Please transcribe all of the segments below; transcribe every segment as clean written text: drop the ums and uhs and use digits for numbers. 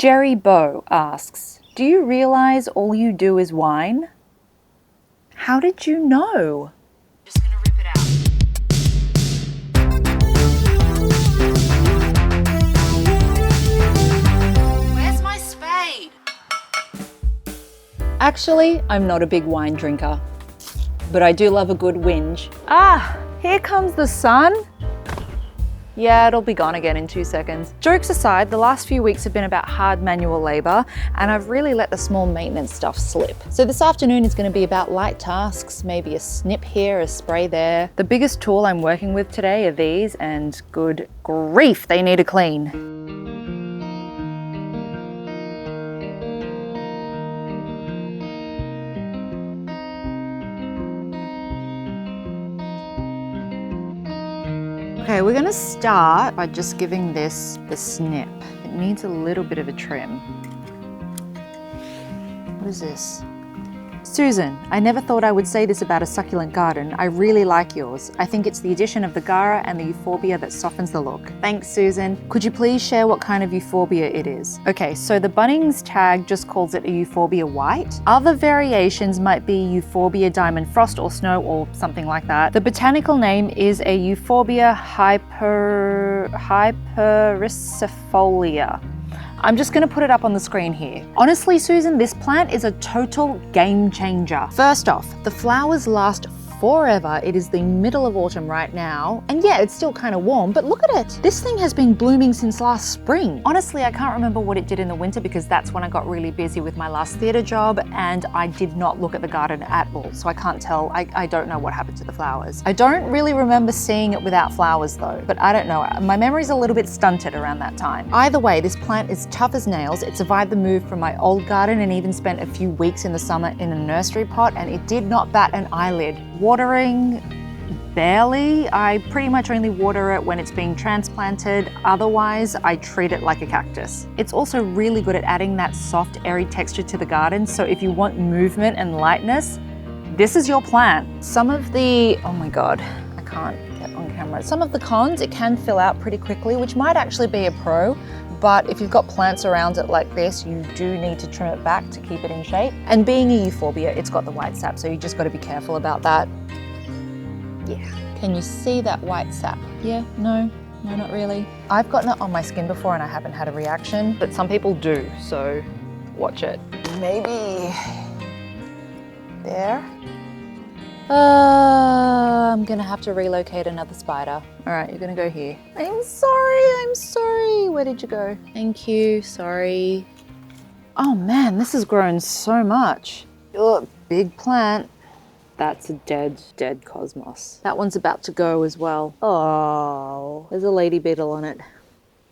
Jerry Bow asks, do you realize all you do is whine? How did you know? Just gonna rip it out. Where's my spade? Actually, I'm not a big wine drinker, but I do love a good whinge. Ah, here comes the sun. Yeah, it'll be gone again in 2 seconds. Jokes aside, the last few weeks have been about hard manual labor, and I've really let the small maintenance stuff slip. So this afternoon is going to be about light tasks, maybe a snip here, a spray there. The biggest tool I'm working with today are these, and good grief, they need a clean. Okay, we're gonna start by just giving this the snip. It needs a little bit of a trim. What is this? Susan, I never thought I would say this about a succulent garden. I really like yours. I think it's the addition of the gara and the euphorbia that softens the look. Thanks, Susan. Could you please share what kind of euphorbia it is? Okay, so the Bunnings tag just calls it a euphorbia white. Other variations might be euphorbia diamond frost or snow or something like that. The botanical name is a euphorbia hypericifolia. I'm just gonna put it up on the screen here. Honestly, Susan, this plant is a total game changer. First off, the flowers last forever. It is the middle of autumn right now. And yeah, it's still kind of warm, but look at it. This thing has been blooming since last spring. Honestly, I can't remember what it did in the winter because that's when I got really busy with my last theatre job and I did not look at the garden at all. So I can't tell, I don't know what happened to the flowers. I don't really remember seeing it without flowers though, but I don't know. My memory's a little bit stunted around that time. Either way, this plant is tough as nails. It survived the move from my old garden and even spent a few weeks in the summer in a nursery pot, and it did not bat an eyelid. Watering, barely. I pretty much only water it when it's being transplanted. Otherwise, I treat it like a cactus. It's also really good at adding that soft, airy texture to the garden. So if you want movement and lightness, this is your plant. Some of the, oh my God, I can't get on camera. Some of the cons, it can fill out pretty quickly, which might actually be a pro. But if you've got plants around it like this, you do need to trim it back to keep it in shape. And being a euphorbia, it's got the white sap, so you just got to be careful about that. Yeah. Can you see that white sap? Yeah, no, not really. I've gotten it on my skin before and I haven't had a reaction, but some people do, so watch it. Maybe there. I'm gonna have to relocate another spider. All right, you're gonna go here. I'm sorry. Where did you go? Thank you, sorry. Oh man, this has grown so much. Ugh, big plant. That's a dead cosmos. That one's about to go as well. Oh, there's a lady beetle on it.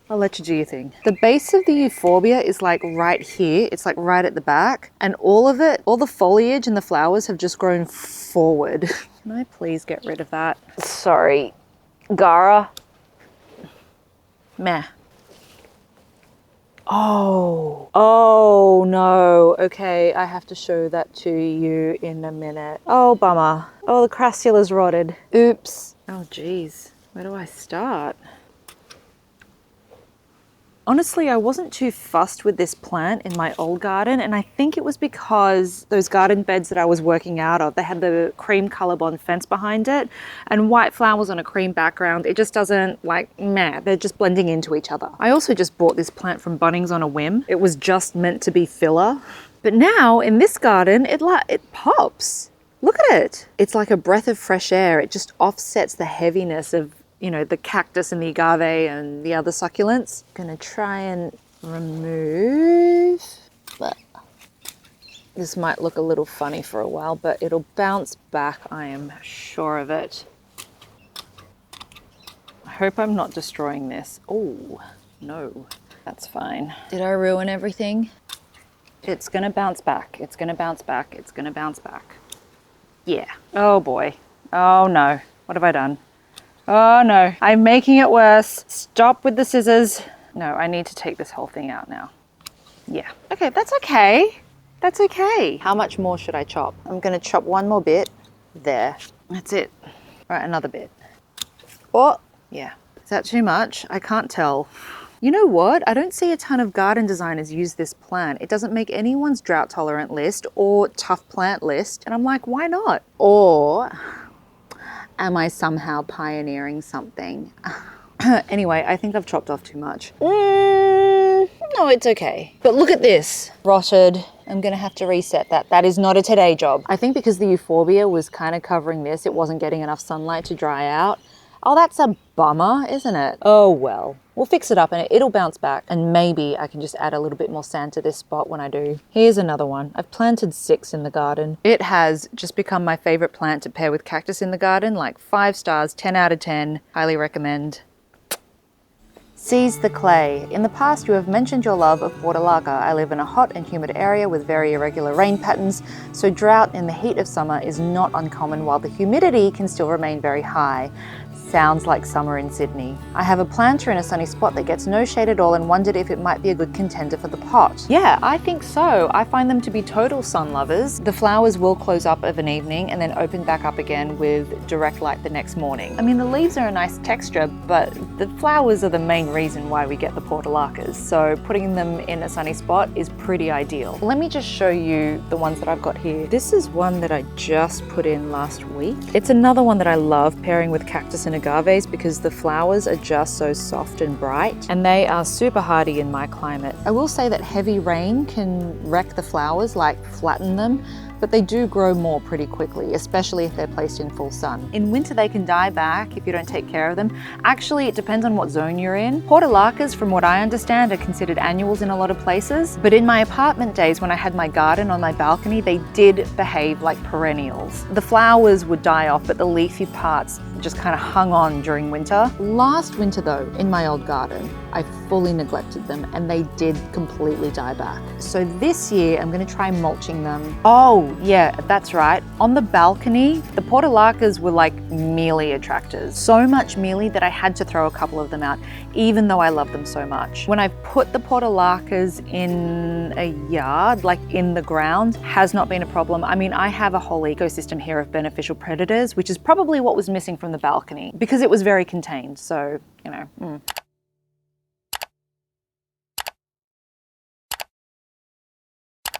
I'll let you do your thing. The base of the euphorbia is like right here. It's like right at the back. And all of it, all the foliage and the flowers have just grown forward. Can I please get rid of that? Sorry, Gara. Meh. Oh no. Okay, I have to show that to you in a minute. Oh, bummer. Oh, the crassula's rotted. Oops. Oh, geez. Where do I start? Honestly, I wasn't too fussed with this plant in my old garden, and I think it was because those garden beds that I was working out of, they had the cream ColourBond fence behind it, and white flowers on a cream background. It just doesn't, like, meh, they're just blending into each other. I also just bought this plant from Bunnings on a whim. It was just meant to be filler. But now, in this garden, it pops. Look at it. It's like a breath of fresh air. It just offsets the heaviness of, you know, the cactus and the agave and the other succulents. I'm gonna try and remove, but this might look a little funny for a while, but it'll bounce back, I am sure of it. I hope I'm not destroying this. Oh, no, that's fine. Did I ruin everything? It's gonna bounce back. It's gonna bounce back. It's gonna bounce back. Yeah. Oh boy. Oh no. What have I done? Oh no, I'm making it worse. Stop with the scissors. No, I need to take this whole thing out now. Yeah, okay, that's okay. That's okay. How much more should I chop? I'm gonna chop one more bit. There, that's it. Right, another bit. Oh, yeah. Is that too much? I can't tell. You know what? I don't see a ton of garden designers use this plant. It doesn't make anyone's drought tolerant list or tough plant list. And I'm like, why not? Or am I somehow pioneering something? Anyway, I think I've chopped off too much. No, it's okay. But look at this. Rotted. I'm gonna have to reset that. That is not a today job. I think because the euphorbia was kind of covering this, it wasn't getting enough sunlight to dry out. Oh, that's a bummer, isn't it? Oh well. We'll fix it up and it'll bounce back. And maybe I can just add a little bit more sand to this spot when I do. Here's another one. I've planted 6 in the garden. It has just become my favorite plant to pair with cactus in the garden. Like 5 stars, 10 out of 10. Highly recommend. Seize the clay. In the past, you have mentioned your love of portulaca. I live in a hot and humid area with very irregular rain patterns, so drought in the heat of summer is not uncommon while the humidity can still remain very high. Sounds like summer in Sydney. I have a planter in a sunny spot that gets no shade at all and wondered if it might be a good contender for the pot. Yeah, I think so. I find them to be total sun lovers. The flowers will close up of an evening and then open back up again with direct light the next morning. I mean, the leaves are a nice texture, but the flowers are the main reason why we get the portulacas. So putting them in a sunny spot is pretty ideal. Let me just show you the ones that I've got here. This is one that I just put in last week. It's another one that I love pairing with cactus and agaves because the flowers are just so soft and bright and they are super hardy in my climate. I will say that heavy rain can wreck the flowers, like flatten them, but they do grow more pretty quickly, especially if they're placed in full sun. In winter, they can die back if you don't take care of them. Actually, it depends on what zone you're in. Portulacas, from what I understand, are considered annuals in a lot of places, but in my apartment days when I had my garden on my balcony, they did behave like perennials. The flowers would die off, but the leafy parts just kind of hung on during winter. Last winter though, in my old garden, I fully neglected them and they did completely die back. So this year I'm gonna try mulching them. Oh yeah, that's right. On the balcony, the portulacas were like mealy attractors. So much mealy that I had to throw a couple of them out, even though I love them so much. When I've put the portulacas in a yard, like in the ground, has not been a problem. I mean, I have a whole ecosystem here of beneficial predators, which is probably what was missing from the balcony because it was very contained. So, you know.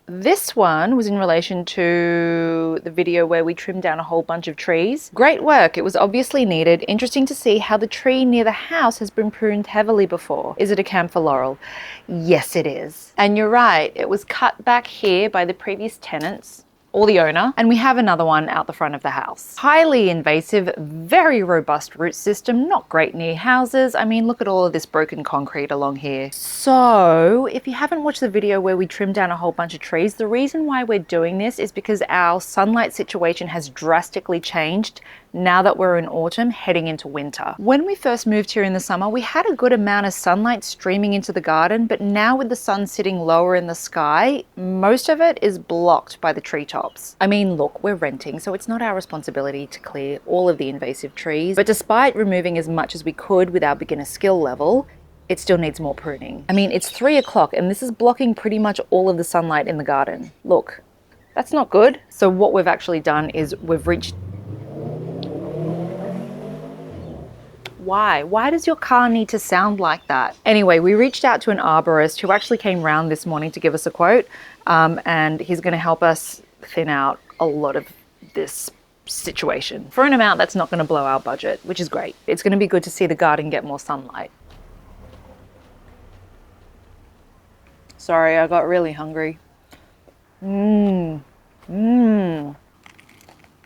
This one was in relation to the video where we trimmed down a whole bunch of trees. Great work, it was obviously needed. Interesting to see how the tree near the house has been pruned heavily before. Is it a camphor laurel? Yes, it is. And you're right, it was cut back here by the previous tenants, or the owner, and we have another one out the front of the house. Highly invasive, very robust root system, not great near houses. I mean, look at all of this broken concrete along here. So, if you haven't watched the video where we trimmed down a whole bunch of trees, the reason why we're doing this is because our sunlight situation has drastically changed now that we're in autumn heading into winter. When we first moved here in the summer, we had a good amount of sunlight streaming into the garden, but now with the sun sitting lower in the sky, most of it is blocked by the treetops. I mean, look, we're renting, so it's not our responsibility to clear all of the invasive trees, but despite removing as much as we could with our beginner skill level, it still needs more pruning. I mean, it's 3 o'clock and this is blocking pretty much all of the sunlight in the garden. Look, that's not good. So what we've actually done is we've reached... Why does your car need to sound like that? Anyway, we reached out to an arborist who actually came round this morning to give us a quote, and he's going to help us thin out a lot of this situation for an amount that's not going to blow our budget, which is great. It's going to be good to see the garden get more sunlight. Sorry, I got really hungry.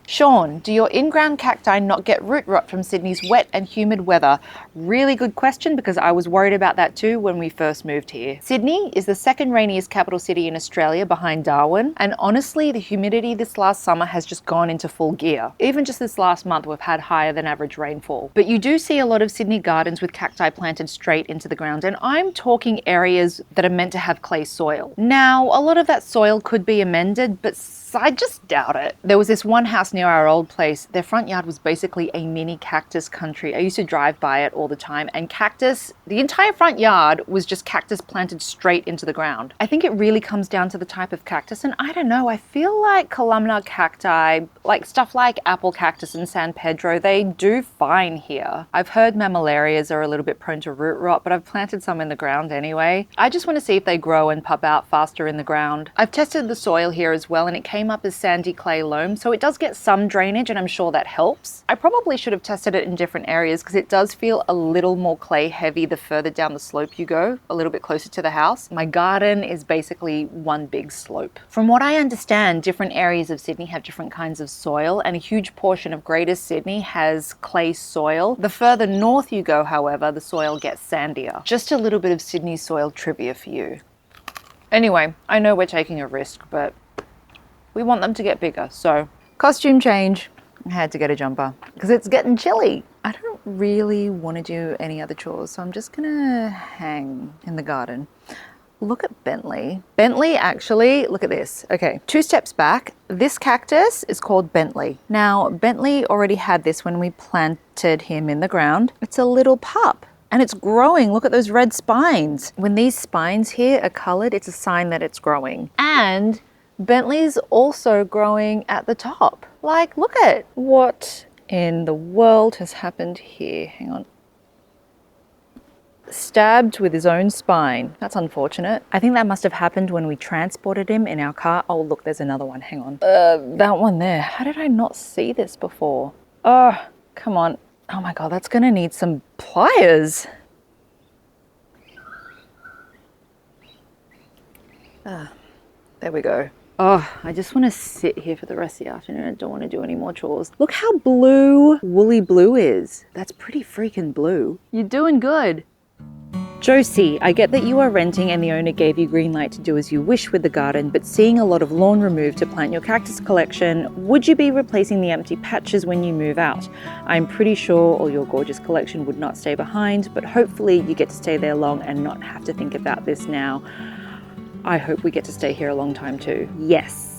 Sean, do your in-ground cacti not get root rot from Sydney's wet and humid weather? Really good question because I was worried about that too when we first moved here. Sydney is the second rainiest capital city in Australia behind Darwin, and honestly the humidity this last summer has just gone into full gear. Even just this last month we've had higher than average rainfall. But you do see a lot of Sydney gardens with cacti planted straight into the ground, and I'm talking areas that are meant to have clay soil. Now, a lot of that soil could be amended, but cactus? I just doubt it. There was this one house near our old place. Their front yard was basically a mini cactus country. I used to drive by it all the time, and cactus, the entire front yard was just cactus planted straight into the ground. I think it really comes down to the type of cactus, and I don't know, I feel like columnar cacti, like stuff like apple cactus and San Pedro, they do fine here. I've heard mammillarias are a little bit prone to root rot, but I've planted some in the ground anyway. I just want to see if they grow and pop out faster in the ground. I've tested the soil here as well, and it came up as sandy clay loam, so it does get some drainage, and I'm sure that helps. I probably should have tested it in different areas because it does feel a little more clay heavy the further down the slope you go, a little bit closer to the house. My garden is basically one big slope. From what I understand, different areas of Sydney have different kinds of soil, and a huge portion of Greater Sydney has clay soil. The further north you go, however, the soil gets sandier. Just a little bit of Sydney soil trivia for you. Anyway, I know we're taking a risk, but we want them to get bigger, so costume change. I had to get a jumper because it's getting chilly. I don't really want to do any other chores, so I'm just gonna hang in the garden. Look at Bentley. Bentley actually, look at this. Okay, 2 steps back. This cactus is called Bentley. Now, Bentley already had this when we planted him in the ground. It's a little pup. And it's growing. Look at those red spines. When these spines here are colored, it's a sign that it's growing. And Bentley's also growing at the top. Like, look at what in the world has happened here. Hang on. Stabbed with his own spine. That's unfortunate. I think that must have happened when we transported him in our car. Oh, look, there's another one. Hang on. That one there. How did I not see this before? Oh, come on. Oh my God, that's gonna need some pliers. There we go. Oh, I just want to sit here for the rest of the afternoon. I don't want to do any more chores. Look how blue Woolly Blue is. That's pretty freaking blue. You're doing good. Josie, I get that you are renting and the owner gave you green light to do as you wish with the garden, but seeing a lot of lawn removed to plant your cactus collection, would you be replacing the empty patches when you move out? I'm pretty sure all your gorgeous collection would not stay behind, but hopefully you get to stay there long and not have to think about this now. I hope we get to stay here a long time too. Yes.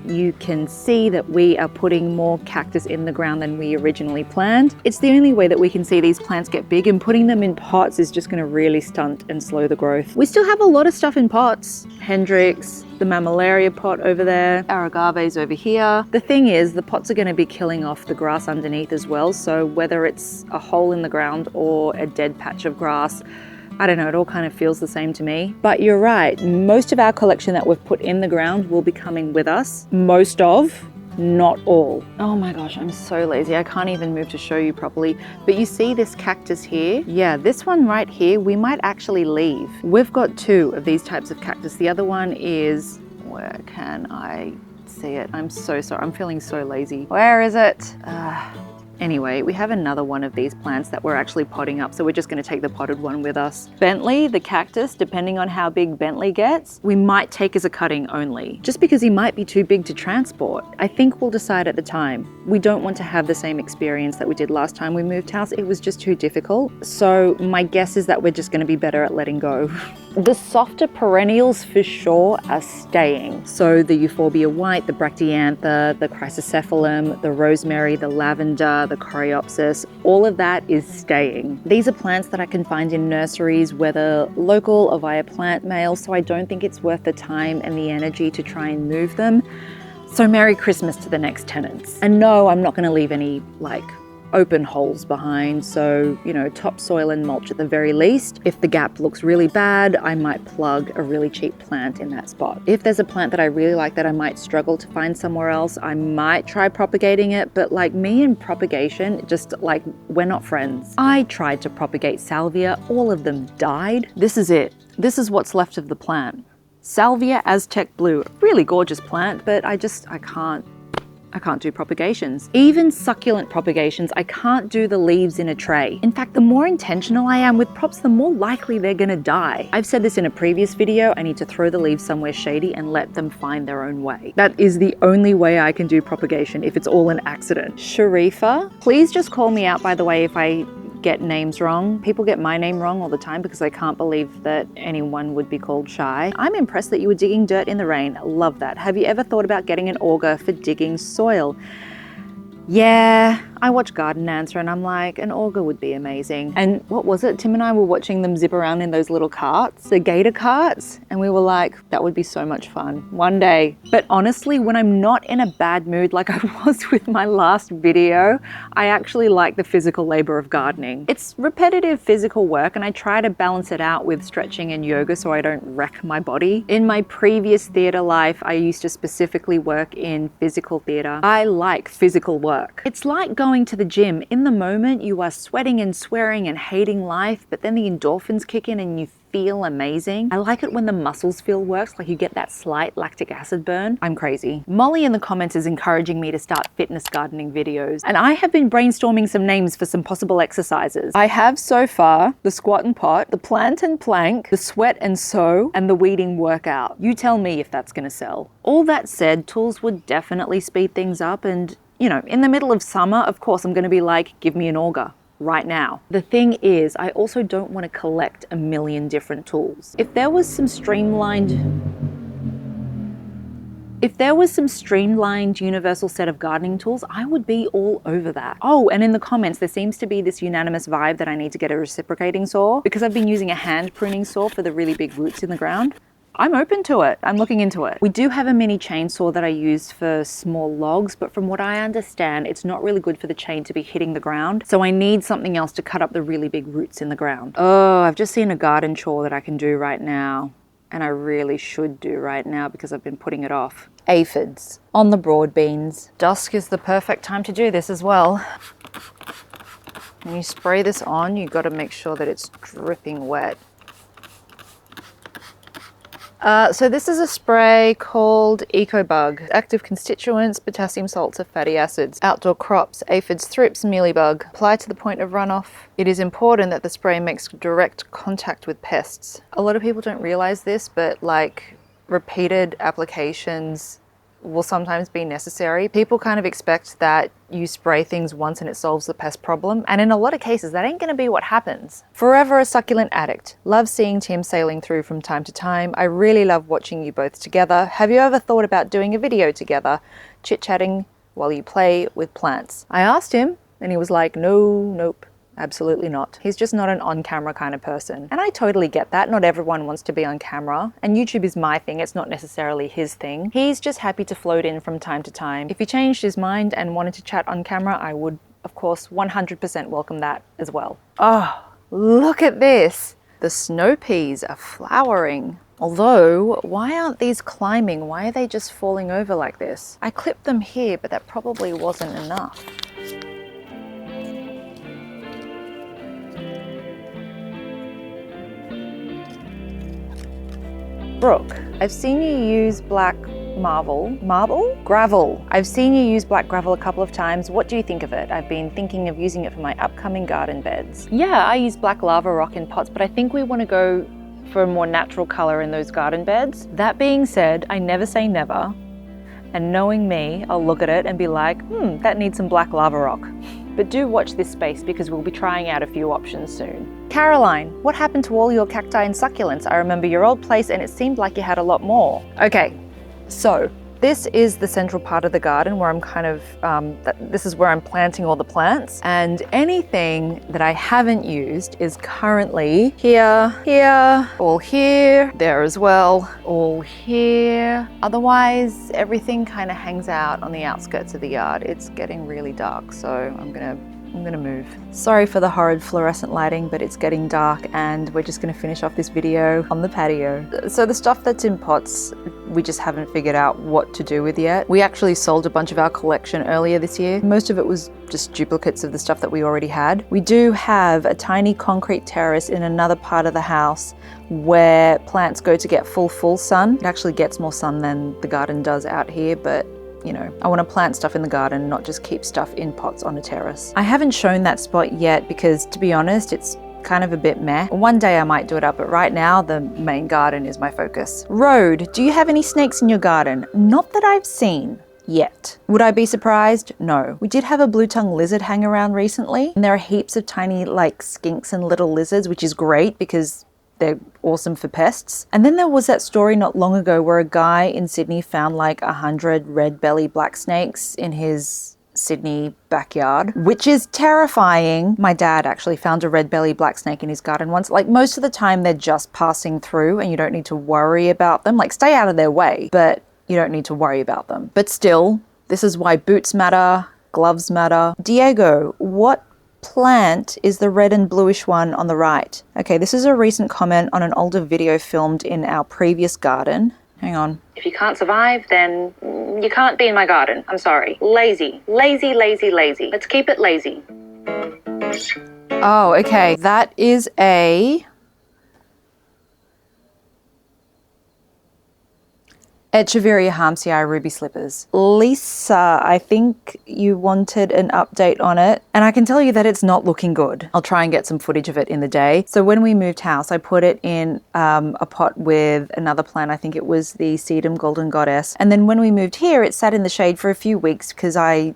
You can see that we are putting more cactus in the ground than we originally planned. It's the only way that we can see these plants get big, and putting them in pots is just going to really stunt and slow the growth. We still have a lot of stuff in pots. Hendrix, the mammillaria pot over there, our agaves over here. The thing is, the pots are going to be killing off the grass underneath as well, so whether it's a hole in the ground or a dead patch of grass, I don't know, it all kind of feels the same to me. But you're right, most of our collection that we've put in the ground will be coming with us. Most of, not all. Oh my gosh, I'm so lazy. I can't even move to show you properly. But you see this cactus here? Yeah, this one right here, we might actually leave. We've got 2 of these types of cactus. The other one is, where can I see it? I'm so sorry, I'm feeling so lazy. Where is it? Anyway, we have another one of these plants that we're actually potting up, so we're just going to take the potted one with us. Bentley, the cactus, depending on how big Bentley gets, we might take as a cutting only, just because he might be too big to transport. I think we'll decide at the time. We don't want to have the same experience that we did last time we moved house. It was just too difficult. So my guess is that we're just going to be better at letting go. The softer perennials for sure are staying. So the euphorbia white, the bracteantha, the chrysocephalum, the rosemary, the lavender, the coreopsis, all of that is staying. These are plants that I can find in nurseries, whether local or via plant mail, so I don't think it's worth the time and the energy to try and move them. So Merry Christmas to the next tenants. And no, I'm not going to leave any open holes behind, so topsoil and mulch at the very least. If the gap looks really bad, I might plug a really cheap plant in that spot. If there's a plant that I really like that I might struggle to find somewhere else, I might try propagating it, but me and propagation, we're not friends. I tried to propagate salvia, all of them died. This is it. This is what's left of the plant. Salvia Aztec Blue, really gorgeous plant, but I can't do propagations. Even succulent propagations, I can't do the leaves in a tray. In fact, the more intentional I am with props, the more likely they're gonna die. I've said this in a previous video, I need to throw the leaves somewhere shady and let them find their own way. That is the only way I can do propagation if it's all an accident. Sharifa, please just call me out, by the way, if I get names wrong. People get my name wrong all the time because they can't believe that anyone would be called Shy. I'm impressed that you were digging dirt in the rain. Love that. Have you ever thought about getting an auger for digging soil? Yeah, I watch Garden Answer and I'm like, an auger would be amazing. And what was it? Tim and I were watching them zip around in those little carts, the gator carts, and we were like, that would be so much fun one day. But honestly, when I'm not in a bad mood like I was with my last video, I actually like the physical labor of gardening. It's repetitive physical work and I try to balance it out with stretching and yoga so I don't wreck my body. In my previous theatre life, I used to specifically work in physical theatre. I like physical work. It's like going to the gym. In the moment, you are sweating and swearing and hating life, but then the endorphins kick in and you feel amazing. I like it when the muscles feel works, like you get that slight lactic acid burn. I'm crazy. Molly in the comments is encouraging me to start fitness gardening videos, and I have been brainstorming some names for some possible exercises. I have so far the squat and pot, the plant and plank, the sweat and sew, and the weeding workout. You tell me if that's gonna sell. All that said, tools would definitely speed things up, and you know, in the middle of summer, of course, I'm going to be like, give me an auger right now. The thing is, I also don't want to collect a million different tools. If there was some streamlined universal set of gardening tools, I would be all over that. Oh, and in the comments, there seems to be this unanimous vibe that I need to get a reciprocating saw because I've been using a hand pruning saw for the really big roots in the ground. I'm open to it. I'm looking into it. We do have a mini chainsaw that I use for small logs, but from what I understand, it's not really good for the chain to be hitting the ground. So I need something else to cut up the really big roots in the ground. Oh, I've just seen a garden chore that I can do right now. And I really should do right now because I've been putting it off. Aphids on the broad beans. Dusk is the perfect time to do this as well. When you spray this on, you've got to make sure that it's dripping wet. So this is a spray called EcoBug. Active constituents, potassium salts of fatty acids. Outdoor crops, aphids, thrips, mealybug. Apply to the point of runoff. It is important that the spray makes direct contact with pests. A lot of people don't realize this, but like repeated applications will sometimes be necessary. People kind of expect that you spray things once and it solves the pest problem, and in a lot of cases that ain't gonna be what happens. Forever a succulent addict. Love seeing Tim sailing through from time to time. I really love watching you both together. Have you ever thought about doing a video together, chit-chatting while you play with plants? I asked him and he was like, nope. Absolutely not. He's just not an on-camera kind of person. And I totally get that. Not everyone wants to be on camera. And YouTube is my thing. It's not necessarily his thing. He's just happy to float in from time to time. If he changed his mind and wanted to chat on camera, I would, of course, 100% welcome that as well. Oh, look at this. The snow peas are flowering. Although, why aren't these climbing? Why are they just falling over like this? I clipped them here, but that probably wasn't enough. Brooke, I've seen you use black gravel. I've seen you use black gravel a couple of times. What do you think of it? I've been thinking of using it for my upcoming garden beds. Yeah, I use black lava rock in pots, but I think we want to go for a more natural color in those garden beds. That being said, I never say never. And knowing me, I'll look at it and be like, that needs some black lava rock. But do watch this space because we'll be trying out a few options soon. Caroline, what happened to all your cacti and succulents? I remember your old place and it seemed like you had a lot more. Okay, so this is the central part of the garden where I'm kind of, this is where I'm planting all the plants, and anything that I haven't used is currently here, all here, there as well, all here. Otherwise, everything kind of hangs out on the outskirts of the yard. It's getting really dark, so I'm gonna move. Sorry for the horrid fluorescent lighting, but it's getting dark and we're just gonna finish off this video on the patio. So the stuff that's in pots, we just haven't figured out what to do with yet. We actually sold a bunch of our collection earlier this year. Most of it was just duplicates of the stuff that we already had. We do have a tiny concrete terrace in another part of the house where plants go to get full sun. It actually gets more sun than the garden does out here, but you know, I want to plant stuff in the garden, not just keep stuff in pots on a terrace. I haven't shown that spot yet because, to be honest, it's kind of a bit meh. One day I might do it up, but right now the main garden is my focus. Road, do you have any snakes in your garden? Not that I've seen. yet. Would I be surprised? No. We did have a blue-tongued lizard hang around recently, and there are heaps of tiny like skinks and little lizards, which is great because they're awesome for pests. And then there was that story not long ago where a guy in Sydney found like 100 red belly black snakes in his Sydney backyard, which is terrifying. My dad actually found a red belly black snake in his garden once. Like most of the time they're just passing through and you don't need to worry about them. Like stay out of their way, but you don't need to worry about them. But still, this is why boots matter, gloves matter. Diego, what plant is the red and bluish one on the right? Okay, this is a recent comment on an older video filmed in our previous garden. Hang on. If you can't survive, then you can't be in my garden. I'm sorry. Lazy. Lazy, lazy, lazy. Let's keep it lazy. Oh, okay. That is a echeveria harmsii ruby slippers. Lisa, I think you wanted an update on it, and I can tell you that it's not looking good. I'll try and get some footage of it in the day. So when we moved house, I put it in a pot with another plant. I think it was the sedum golden goddess. And then when we moved here, it sat in the shade for a few weeks because I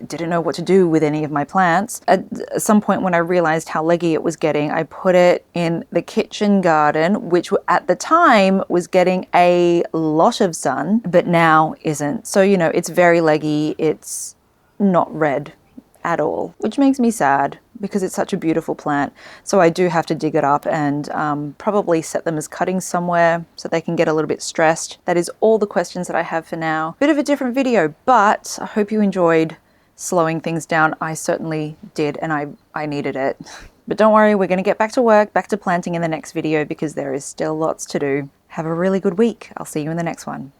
didn't know what to do with any of my plants. At some point when I realized how leggy it was getting, I put it in the kitchen garden, which at the time was getting a lot of sun, but now isn't. So, you know, it's very leggy. It's not red at all, which makes me sad because it's such a beautiful plant. So I do have to dig it up and probably set them as cuttings somewhere so they can get a little bit stressed. That is all the questions that I have for now. Bit of a different video, but I hope you enjoyed slowing things down. I certainly did, and I needed it. But don't worry, we're gonna get back to work, back to planting in the next video because there is still lots to do. Have a really good week. I'll see you in the next one.